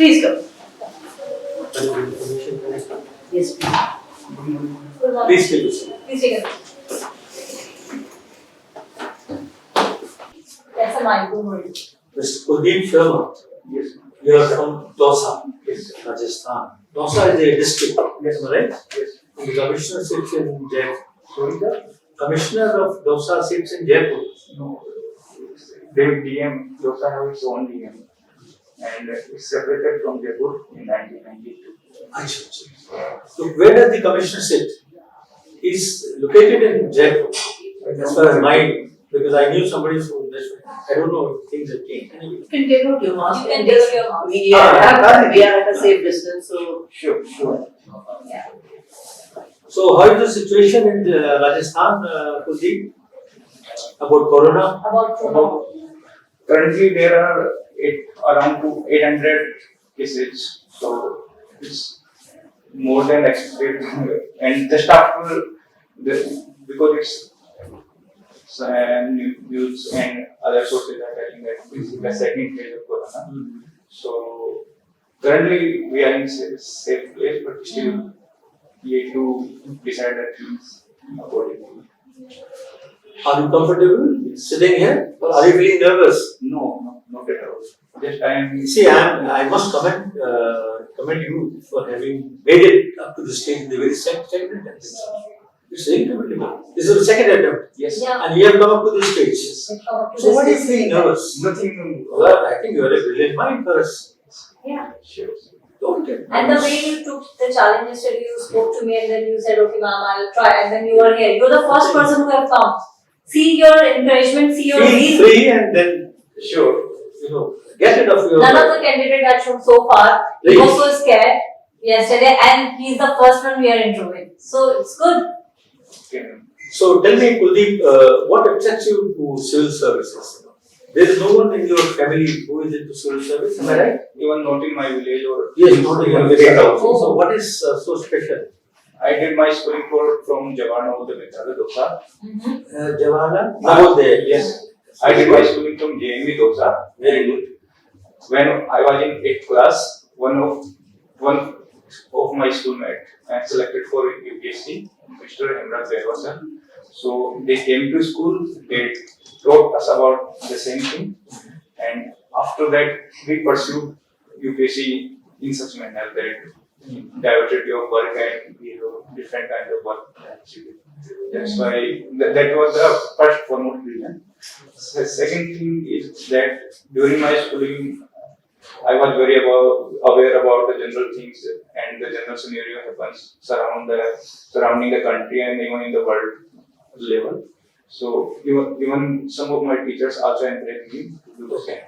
Please go. Yes, please. Good morning. Please take a seat. Please take a seat. That's a mic, don't worry. Mr. Kuldeep Sharma. Yes. You are from Dausa, Yes. Rajasthan. Dausa is a district, Yes. am I right? Yes. And the commissioner sits in Jaipur. Sorry, the Commissioner of Dausa sits in Jaipur. no. The DM Dausa have its own DM, and it's separated from Jaipur in 1992. I see. So where does the commissioner sit? He's located in Jaipur. As far as my, because I knew somebody from this. I don't know if things have changed. Anyway. You can take out your mask. You can and take just- out your mask. We are, we are at a safe distance, so. Sure. Yeah. So how is the situation in Rajasthan, Kuldeep? About Corona? About Corona. Currently, there are around 800 cases, so it's more than expected. And the staff will, because it's news and other sources are telling that this is the second phase of Corona. So currently, we are in safe place, but still yet to decide the things accordingly. Are you comfortable sitting here? Or are you feeling nervous? No, not at all. Just I am. See, I must commend you for having made it up to the stage in the very second attempt. It's very commendable. This is the second attempt, Yes. Yeah. and you have come up to this stage. Come to So why do you this feel stage. nervous? Nothing. Well, I think you are a brilliant mind for us. Yeah. Sure. Don't get And the way you took the challenge yesterday, you spoke to me and then you said, okay, ma'am, I'll try. And then you are here. You're the first person who have come. See your encouragement, see your Feel reason. free and then, Sure. get rid of your. None of the candidates that shown so far. He was so scared yesterday and he's the first one we are interviewing. So it's good. Okay. So tell me, Kuldeep, what attracts you to civil services? There is no one in your family who is into civil service, am I right? Even not in my village or. Yes, not in your village also. Oh. So what is so special? I did my schooling from Jawaharlal Navoday Vidyalaya Dausa. Jawaharlal? Navodaya. Yes. I did my schooling from JMV Dausa. Very good. When I was in 8th class, one of my schoolmates selected for UPSC, Mr. Hemraj Behwasa. So they came to school, they taught us about the same thing, and after that we pursued UPSC in such manner that diversity of work and different kind of work. That's why that was the first foremost reason. The second thing is that during my schooling, I was very aware about the general things and the general scenario happens surrounding the country and even in the world level. So even some of my teachers also encouraged me to do the same.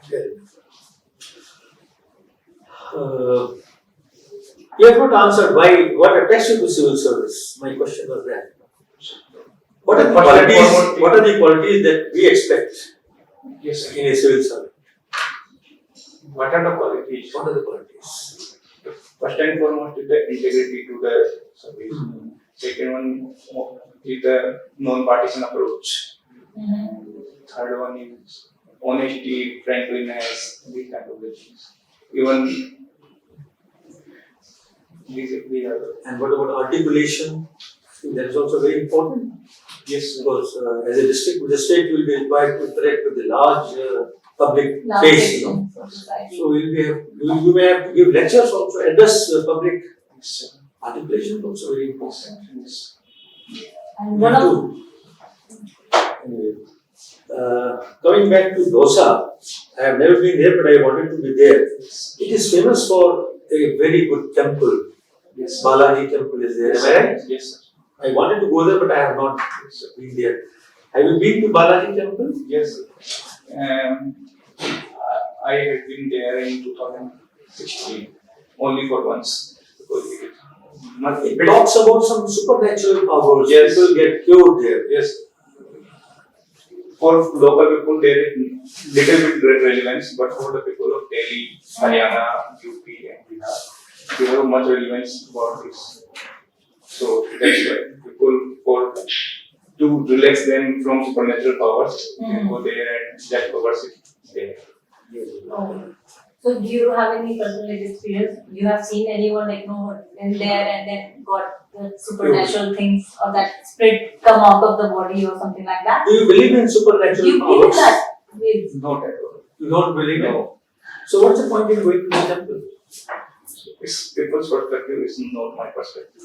You have not answered what attracts you to civil service. My question was that. What are the qualities that we expect Yes, sir. in a civil servant? What are the qualities? What are the qualities? First and foremost is the integrity to the service. Second one is the non-partisan approach. Third one is honesty, friendliness, these kind of things. Even these are the. And what about articulation? That is also very important. Yes, Because as a district magistrate, you will be required to interact with the large public Last face. section of society. So you may have to give lectures also, address public. Articulation is also very important. Yes. And one of Anyway, coming back to Dausa, I have never been there, but I wanted to be there. It is famous for a very good temple. Yes. Balaji temple is there, am I right? Yes, sir. I wanted to go there, but I have not been there. Have you been to Balaji temple? Yes. I had been there in 2016, only for once. Because It talks about some supernatural powers. Yes. People get cured there. yes, for local people there is little bit relevance, but for the people of Delhi, Haryana, UP, and Bihar, they have much relevance about this. So that's why people to relax them from supernatural powers, they go there and that powers is there. oh. So do you have any personal experience? You have seen anyone like in there and then got the supernatural things or that spirit come out of the body or something like that? Do you believe in supernatural You believe in powers? that? With Not at all. You don't believe in? No. So what's the point in going to the temple? It's people's perspective, it's not my perspective.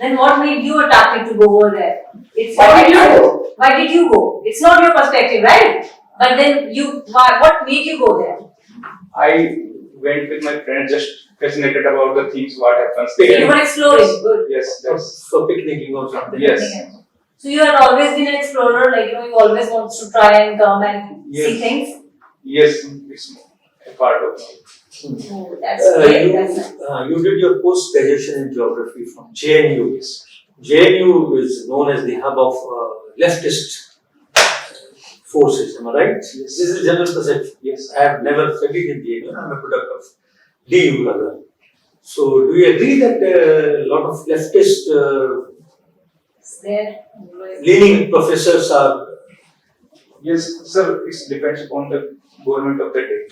then what made you attracted to go over there? It's Why did you not- go? Why did you go? It's not your perspective, right? But then what made you go there? I went with my friends, just fascinated about the things, what happens You there. were exploring. Good. Yes, that's, For picnicking or something? yes. So you had always been an explorer, like you always wants to try and come and see Yes. things. Yes, it's a part of me. Oh, that's great. That's nice. You did your post-graduation in geography from JNU. JNU is known as the hub of leftist forces, am I right? Yes. This is general perception. Yes. I have never studied in JNU, I'm a product of DU rather. So do you agree that a lot of leftist It's there. leaning professors are Yes, sir, it depends upon the government of the day.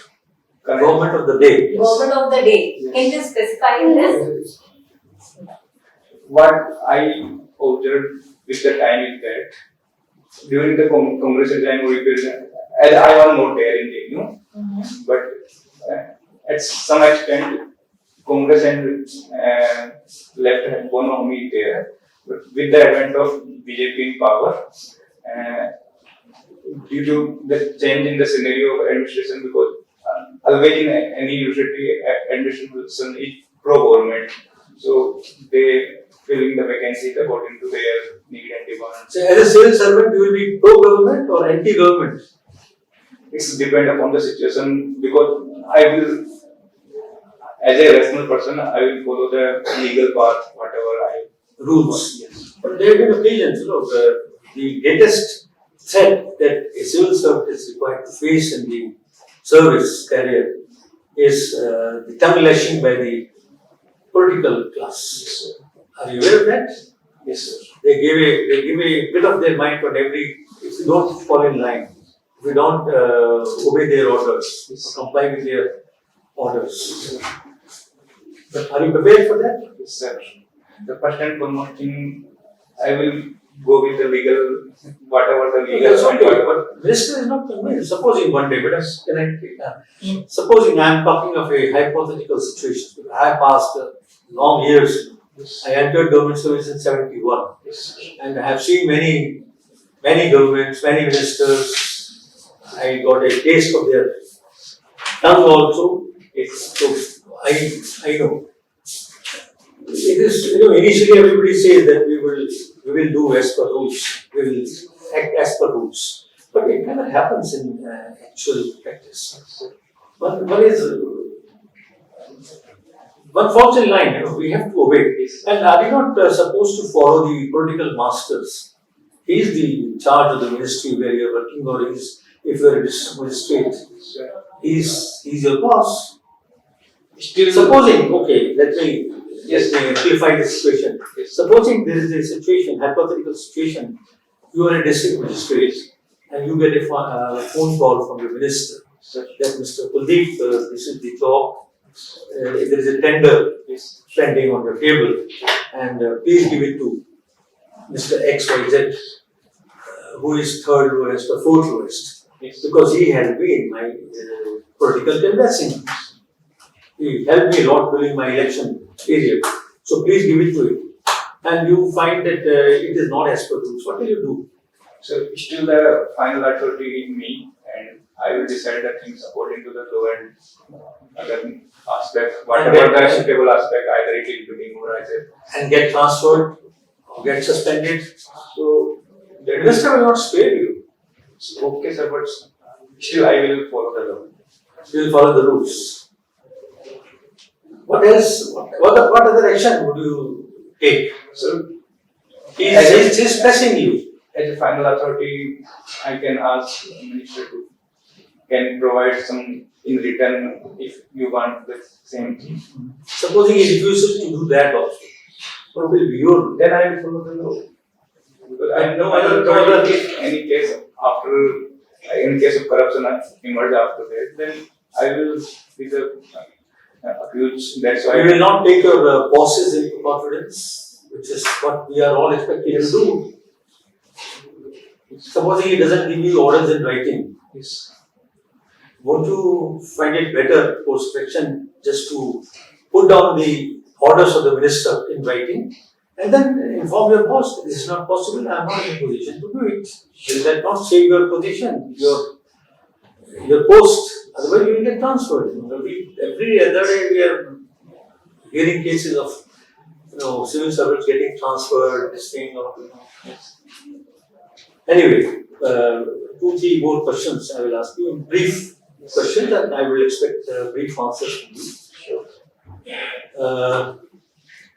Correct. government of the day? Government of the day. Can you specify in this? What I observed with the time is that during the congressional time, as I was not there in JNU, but at some extent, Congress and left had one army there. But with the advent of BJP in power, due to the change in the scenario of administration, because always in any university, administration is pro-government. So they filling the vacancies according to their need and demands. So as a civil servant, you will be pro-government or anti-government? It's depend upon the situation, because I will, as a rational person, I will follow the legal path, whatever I Rules. Yes. But there have been occasions, the greatest threat that a civil servant is required to face in the service career is the tongue lashing by the political class. Are you aware of that? Yes, sir. They give a bit of their mind on every, if you don't fall in line, if you don't obey their orders, comply with their orders. But are you prepared for that? Yes, sir. The first and foremost thing, I will go with the legal, whatever the legal. That's okay, but minister is not convinced. Supposing one day, supposing I am talking of a hypothetical situation. I passed long years. I entered government service in 71, and I have seen many governments, many ministers. I got a taste of their tongue also. So I know. It is, initially everybody says that we will do as per rules, we will act as per rules, but it never happens in actual practice. One falls in line, we have to obey. And are we not supposed to follow the political masters? He is the charge of the ministry where you are working, or if you are a district magistrate, he's your boss. Still, Supposing, okay, let me amplify the situation. Supposing there is a situation, hypothetical situation, you are a district magistrate and you get a phone call from the minister that Mr. Kuldeep, this is the job, there is a tender pending on your table, and please give it to Mr. XYZ, who is third lowest or fourth lowest, because he has been my political canvassing. He helped me a lot during my election period. So please give it to him. And you find that it is not as per rules. What will you do? so still the final authority in me, and I will decide the things according to the law and other aspects, whatever the suitable aspect, either it will be demobilized. And get transferred or get suspended. So The minister will not spare you. it's okay, sir, but still I will follow the law. You will follow the rules. What else? What other action would you take? So He's pressing you. as a final authority, I can ask the minister to can provide some in return if you want the same thing. Supposing he refuses to do that also, what will be your? Then I will follow the law. Because I know No other other if any case after in case of corruption emerge after that, then I will be the accused. That's why. You will not take your bosses into confidence, which is what we are all expected to do. Supposing he doesn't give you orders in writing, Yes. won't you find it better post-election just to put down the orders of the minister in writing and then inform your boss, this is not possible, I am not in a position to do it. Will that not save your position, your post? Otherwise you will get transferred. Every other day we are hearing cases of civil servants getting transferred, this thing or Anyway, 2-3 more questions I will ask you in brief questions and I will expect brief answers from you.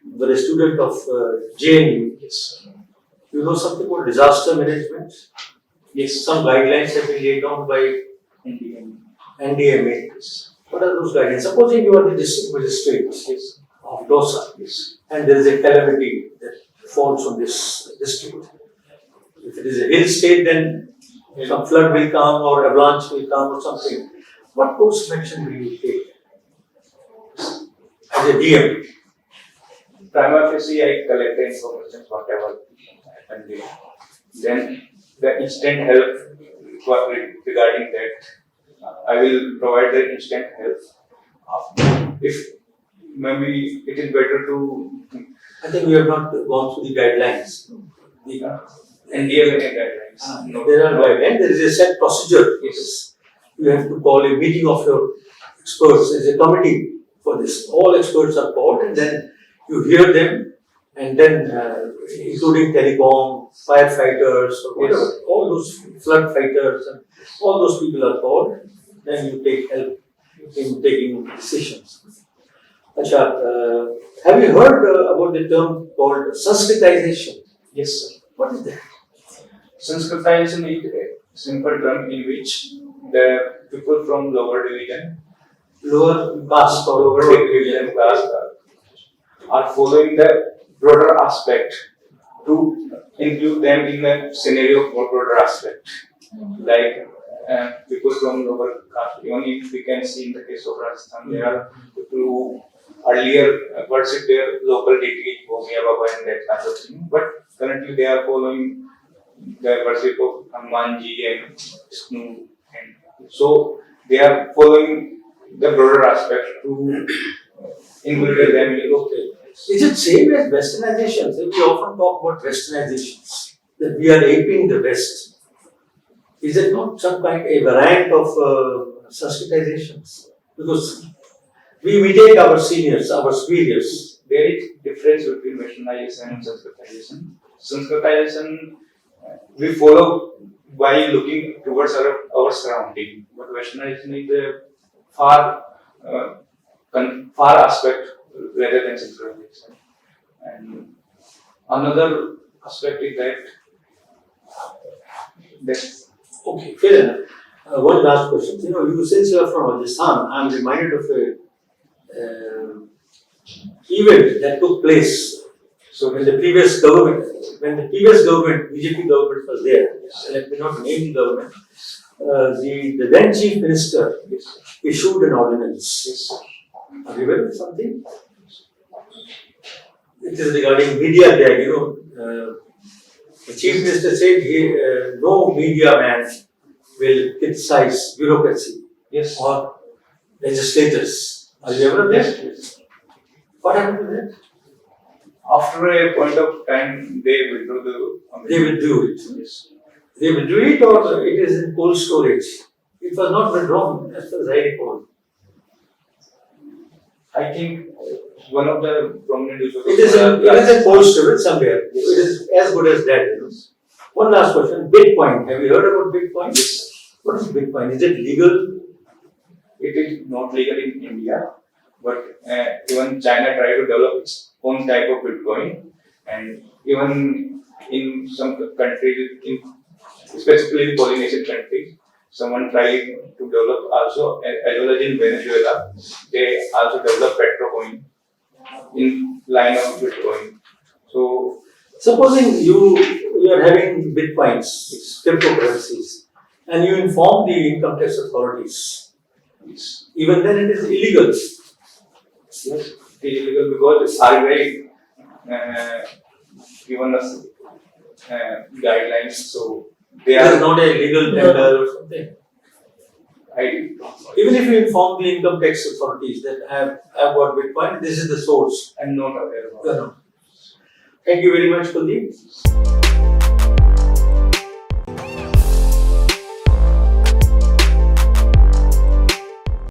You are a student of JNU. Yes. You know something about disaster management? Yes. Some guidelines have been laid down by Indian. NDMA. What are those guidelines? Supposing you are the district magistrate Yes. of Dosa Yes. and there is a calamity that falls on this district. If it is a hill state, then some flood will come or avalanche will come or something. What course of action will you take as a DM? Prima facie, I collect the information, whatever happened there. Then the instant help regarding that, I will provide the instant help. If maybe it is better to I think we have not gone through the guidelines. NDMA guidelines. There are guidelines, there is a set procedure. Yes. You have to call a meeting of your experts, there is a committee for this. All experts are called and then you hear them and then including telecom, firefighters or whatever, Yes. all those flood fighters and all those people are called, then you take help in taking decisions. Acha, have you heard about the term called Sanskritization? Yes, sir. What is that? Sanskritization is a simple term in which the people from lower division, Lower caste or lower division class are following the broader aspect to include them in the scenario of broader aspect. Like people from lower caste, even if we can see in the case of Rajasthan, there are people who earlier worshipped their local deity, Bhomiya Baba and that kind of thing, but currently they are following the worship of Hanumanji and Vishnu, and so they are following the broader aspect to include them in Okay. Is it same as westernization? So we often talk about westernizations, that we are aping the West. Is it not some kind a variant of Sanskritizations? Because we imitate our seniors, our superiors. There is difference between westernization and Sanskritization. Sanskritization we follow by looking towards our surrounding, but westernization is a far aspect rather than Sanskritization. And another aspect is that Okay, fair enough. One last question. Since you are from Rajasthan, I am reminded of a event that took place. So when the previous government, BJP government was there, let me not name the government, the then chief minister issued an ordinance. Are you aware of something? It is regarding media tag, the chief minister said no media man will criticize bureaucracy yes, or legislators. Are you aware of that? What happened to that? after a point of time they withdrew the They withdrew it. Yes. They withdrew it or it is in cold storage. It was not withdrawn as far as I recall. I think one of the prominent issues. It is in cold storage somewhere. It is as good as that. One last question. Bitcoin. Have you heard about Bitcoin? Yes. What is Bitcoin? Is it legal? It is not legal in India, but even China tried to develop its own type of Bitcoin, and even in some countries, specifically Polynesian countries, someone tried to develop also, as well as in Venezuela, they also developed Petrocoin in line of Bitcoin. So, supposing you are having Bitcoins, cryptocurrencies, and you inform the income tax authorities It's Even then it is illegal. yes, illegal because RBI given us guidelines, so they It is are. not a legal tender or something. Even if you inform the income tax authorities that I have got Bitcoin, this is the source. I'm not aware of. You know. Thank you very much, Kuldeep.